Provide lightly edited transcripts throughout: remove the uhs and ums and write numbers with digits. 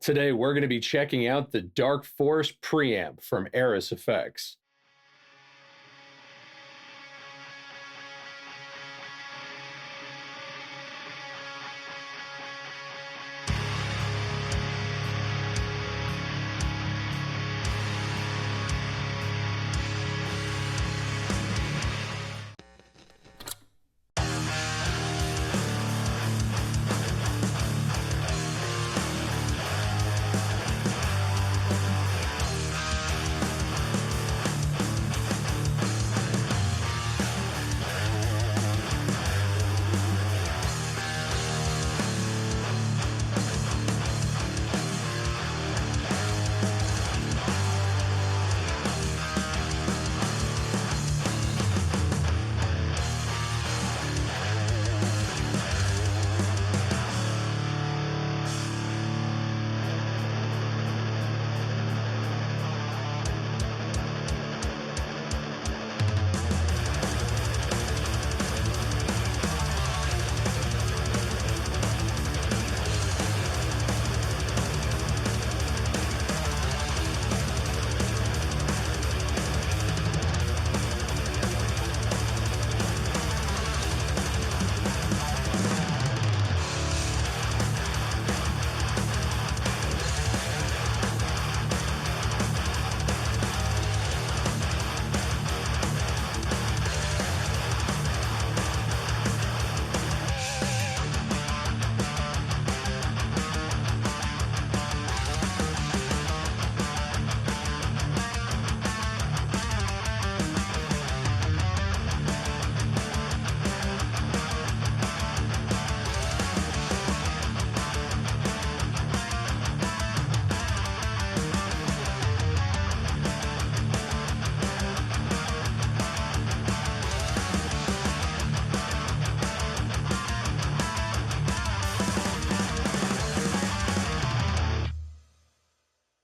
Today, we're going to be checking out the Dark Force Preamp from Airis Effects.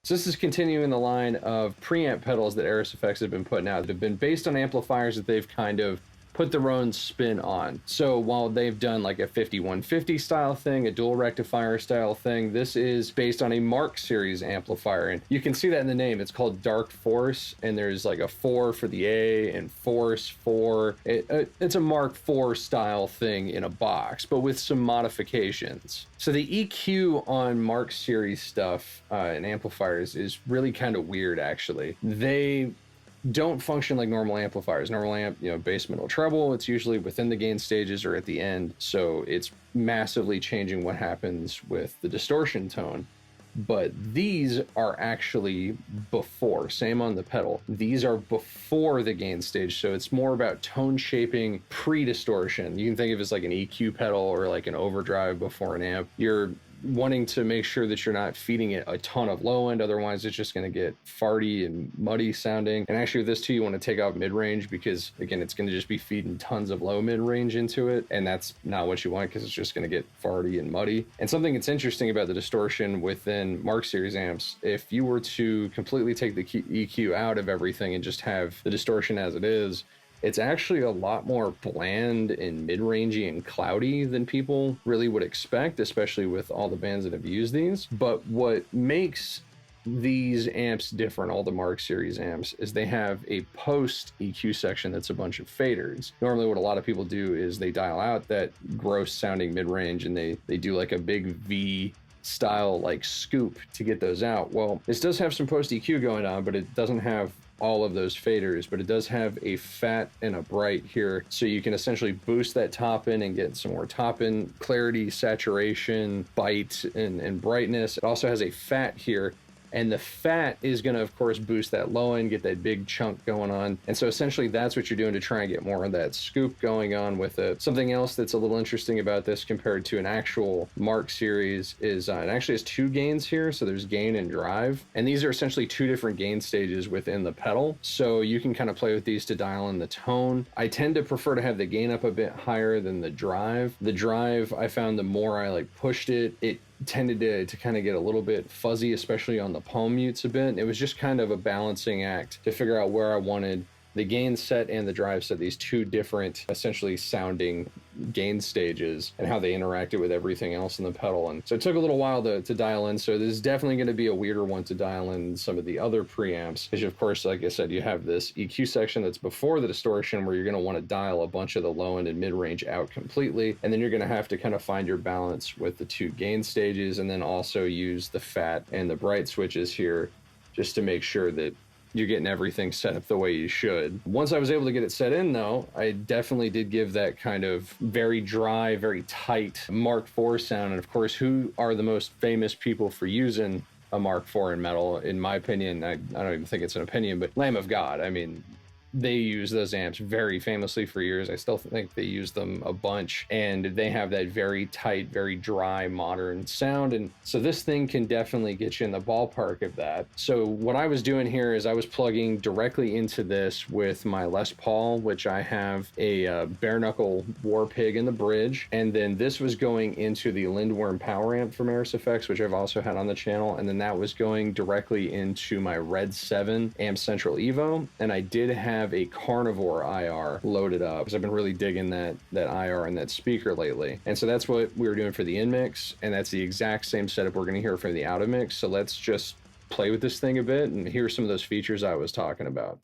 So this is continuing the line of preamp pedals that Airis Effects have been putting out that have been based on amplifiers that they've kind of put their own spin on. So while they've done like a 5150 style thing, a dual rectifier style thing, this is based on a Mark series amplifier. And you can see that in the name. It's called Dark Force, and there's like a 4 for the A and Force 4. It's a Mark IV style thing in a box, but with some modifications. So the EQ on Mark series stuff and amplifiers is really kind of weird, actually. They don't function like normal amplifiers. Normal amp, bass, middle, treble, it's usually within the gain stages or at the end, so it's massively changing what happens with the distortion tone. But these are actually before, same on the pedal. These are before the gain stage, so it's more about tone shaping pre-distortion. You can think of it as like an EQ pedal or like an overdrive before an amp. You're wanting to make sure that you're not feeding it a ton of low end, otherwise it's just going to get farty and muddy sounding. And actually with this too, you want to take out mid-range because again, it's going to just be feeding tons of low mid-range into it, and that's not what you want because it's just going to get farty and muddy. And something that's interesting about the distortion within Mark series amps, if you were to completely take the EQ out of everything and just have the distortion as it is, it's actually a lot more bland and mid-rangey and cloudy than people really would expect, especially with all the bands that have used these. But what makes these amps different, all the Mark series amps, is they have a post EQ section that's a bunch of faders. Normally what a lot of people do is they dial out that gross sounding mid-range and they do like a big V style like scoop to get those out. Well, this does have some post EQ going on, but it doesn't have all of those faders, but it does have a fat and a bright here, so you can essentially boost that top end and get some more top end clarity, saturation, bite, and brightness. It also has a fat here, and the fat is going to, of course, boost that low end, get that big chunk going on. And so essentially that's what you're doing to try and get more of that scoop going on with it. Something else that's a little interesting about this compared to an actual Mark series is it actually has two gains here. So there's gain and drive. And these are essentially two different gain stages within the pedal. So you can kind of play with these to dial in the tone. I tend to prefer to have the gain up a bit higher than the drive. The drive, I found the more I pushed it, it tended to kind of get a little bit fuzzy, especially on the palm mutes a bit. It was just kind of a balancing act to figure out where I wanted the gain set and the drive set, these two different essentially sounding gain stages, and how they interacted with everything else in the pedal. And so it took a little while to dial in. So this is definitely going to be a weirder one to dial in some of the other preamps, because of course, like I said, you have this EQ section that's before the distortion, where you're going to want to dial a bunch of the low end and mid range out completely, and then you're going to have to kind of find your balance with the two gain stages, and then also use the fat and the bright switches here just to make sure that you're getting everything set up the way you should. Once I was able to get it set in, though, I definitely did give that kind of very dry, very tight Mark IV sound. And of course, who are the most famous people for using a Mark IV in metal? In my opinion, I don't even think it's an opinion, but Lamb of God. I mean, they use those amps very famously for years. I still think they use them a bunch, and they have that very tight, very dry, modern sound. And so this thing can definitely get you in the ballpark of that. So what I was doing here is I was plugging directly into this with my Les Paul, which I have a bare knuckle War Pig in the bridge. And then this was going into the Lindworm power amp from Airis Effects, which I've also had on the channel. And then that was going directly into my Red 7 Amp Central Evo. And I did have a Carnivore IR loaded up, because I've been really digging that IR and that speaker lately. And so that's what we were doing for the in mix, and that's the exact same setup we're going to hear from the out of mix. So let's just play with this thing a bit and hear some of those features I was talking about.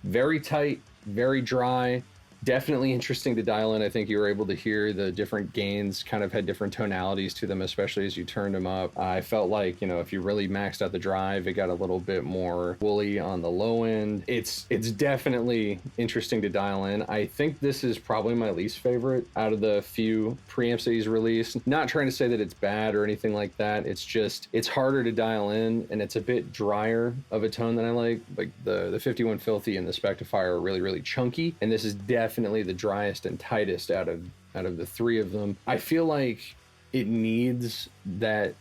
Very tight, very dry. Definitely interesting to dial in. I think you were able to hear the different gains kind of had different tonalities to them, especially as you turned them up. I felt like, if you really maxed out the drive, it got a little bit more woolly on the low end. It's definitely interesting to dial in. I think this is probably my least favorite out of the few preamps that he's released. Not trying to say that it's bad or anything like that. It's just, it's harder to dial in, and it's a bit drier of a tone than I like. Like the 51 Filthy and the Spectifier are really, really chunky, and this is definitely the driest and tightest out of the three of them. I feel like it needs that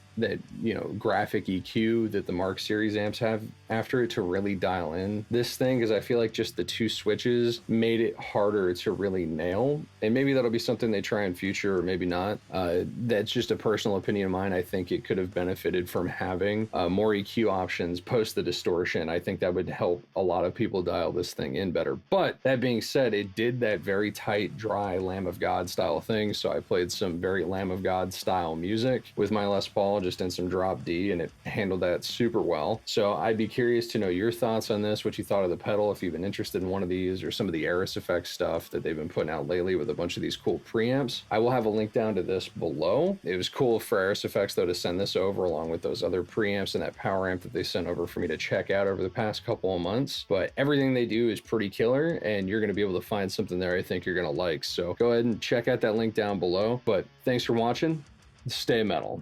graphic EQ that the Mark series amps have after it to really dial in this thing, because I feel like just the two switches made it harder to really nail. And maybe that'll be something they try in future, or maybe not. That's just a personal opinion of mine. I think it could have benefited from having more EQ options post the distortion. I think that would help a lot of people dial this thing in better. But that being said, it did that very tight, dry Lamb of God style thing. So I played some very Lamb of God style music with my Les Paul, just in some drop D, and it handled that super well. So I'd be curious to know your thoughts on this, what you thought of the pedal, if you've been interested in one of these, or some of the Airis effects stuff that they've been putting out lately with a bunch of these cool preamps. I will have a link down to this below. It was cool for Airis effects though to send this over along with those other preamps and that power amp that they sent over for me to check out over the past couple of months. But everything they do is pretty killer, and you're going to be able to find something there I think you're going to like. So go ahead and check out that link down below. But thanks for watching. Stay metal.